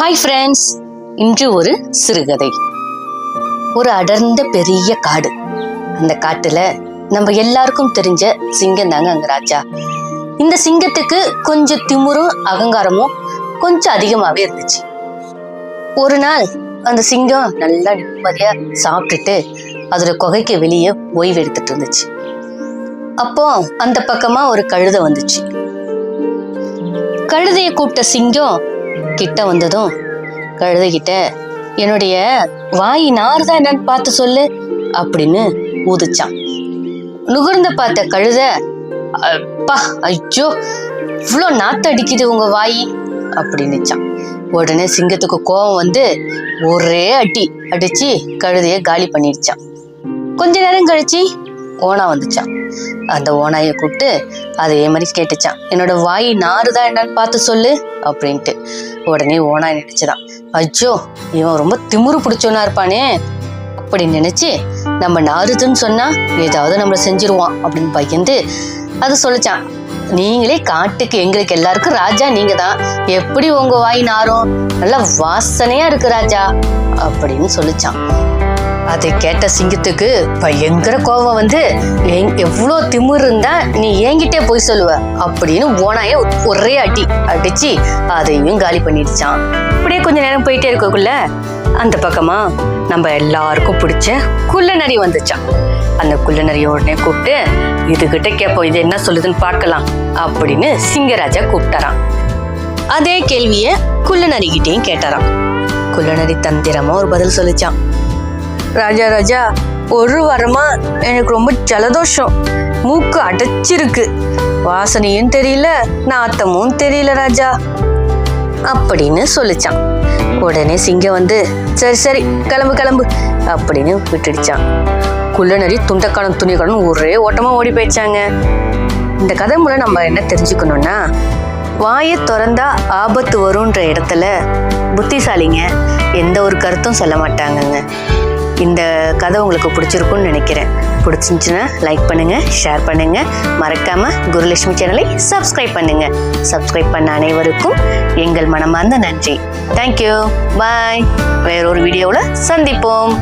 Hi friends, இன்று ஒரு சிறுகதை. ஒரு அடர்ந்த பெரிய காடு. அந்த காட்டுல நம்ம எல்லாருக்கும் தெரிஞ்ச சிங்கம் தாங்க அங்க ராஜா. இந்த சிங்கத்துக்கு கொஞ்சம் திமிரும் அகங்காரமும் கொஞ்சம் அதிகமாவே இருந்துச்சு. ஒரு நாள் அந்த சிங்கம் நல்லா நிம்மதியா சாப்பிட்டுட்டு அதோட குகைக்கு வெளியே ஓய்வு எடுத்துட்டு இருந்துச்சு. அப்போ அந்த பக்கமா ஒரு கழுதை வந்துச்சு. கழுதையை கூப்பிட்ட சிங்கம் கிட்ட வந்ததும் கழுதைகிட்ட, என்னுடைய வாய் நார்தான் என்னன்னு பார்த்து சொல்லு அப்படின்னு ஊதிச்சான். நுகர்ந்த பார்த்த கழுதை, அப்பா ஐயோ இவ்வளோ நாத்து அடிக்குது உங்க வாய் அப்படின்னுச்சான். உடனே சிங்கத்துக்கு கோபம் வந்து ஒரே அடிச்சு கழுதைய காலி பண்ணிடுச்சான். கொஞ்ச நேரம் கழிச்சு ஓனா வந்துச்சான். அந்த ஓனாயை கூப்பிட்டு அதே மாதிரி கேட்டுச்சான், என்னோட வாய் நாறுதான் என்னன்னு பார்த்து சொல்லு அப்படின்ட்டு. உடனே ஓனாய் நினைச்சுதான், ஐயோ இவன் ரொம்ப திமிரு பிடிச்சவனா இருப்பானே அப்படின்னு நினைச்சு, நம்ம நாறுதுன்னு சொன்னா ஏதாவது நம்மளை செஞ்சிருவான் அப்படின்னு பயந்து அது சொல்லிச்சான், நீங்களே காட்டுக்கு எங்களுக்கு எல்லாருக்கும் ராஜா நீங்க தான், எப்படி உங்க வாய் நாரும், நல்லா வாசனையா இருக்கு ராஜா அப்படின்னு சொல்லிச்சான். அதை கேட்ட சிங்கத்துக்கு பயங்கர கோபம் வந்து, எவ்வளோ திமிரு இருந்தா நீ என்கிட்டே போய் சொல்லுவ அப்படின்னு ஓனாய ஒரே அடிச்சு அதையும் காலி பண்ணிடுச்சான். அப்படியே கொஞ்ச நேரம் போயிட்டே இருக்கக்குள்ள அந்த பக்கமா நம்ம எல்லாருக்கும் பிடிச்ச குள்ளநரி வந்துச்சான். அந்த குள்ளநரிய உடனே கூப்பிட்டு, இதுகிட்ட கேட்போம், இது என்ன சொல்லுதுன்னு பார்க்கலாம் அப்படின்னு சிங்கராஜா கூப்பிட்டாராம். அதே கேள்விய குள்ளநரிகிட்டையும் கேட்டாராம். குள்ளநரி தந்திரமா ஒரு பதில் சொல்லிச்சான், ராஜா ராஜா, ஒரு வாரமா எனக்கு ரொம்ப ஜலதோஷம், மூக்கு அடைச்சிருக்கு, வாசனையும் தெரியல நாத்தமும் தெரியல ராஜா அப்படின்னு சொல்லிச்சான். உடனே சிங்கம் வந்து, சரி சரி கிளம்பு கிளம்பு அப்படின்னு விட்டுடுச்சான். குள்ளநரி துண்டக்காலம் துணிக்காலம் ஒரே ஓட்டமா ஓடி போயிடுச்சாங்க. இந்த கதை மூலம் நம்ம என்ன தெரிஞ்சுக்கணும்னா, வாயை திறந்தா ஆபத்து வரும்ன்ற இடத்துல புத்திசாலிங்க எந்த ஒரு கருத்தும் சொல்ல மாட்டாங்கங்க. இந்த கதை உங்களுக்கு பிடிச்சிருக்கும்னு நினைக்கிறேன். பிடிச்சிருந்துச்சுன்னா லைக் பண்ணுங்க, ஷேர் பண்ணுங்க, மறக்காம குருலட்சுமி சேனலை சப்ஸ்கிரைப் பண்ணுங்க. சப்ஸ்கிரைப் பண்ண அனைவருக்கும் எங்கள் மனமார்ந்த நன்றி. தேங்க்யூ, பாய். வேறொரு வீடியோவில் சந்திப்போம்.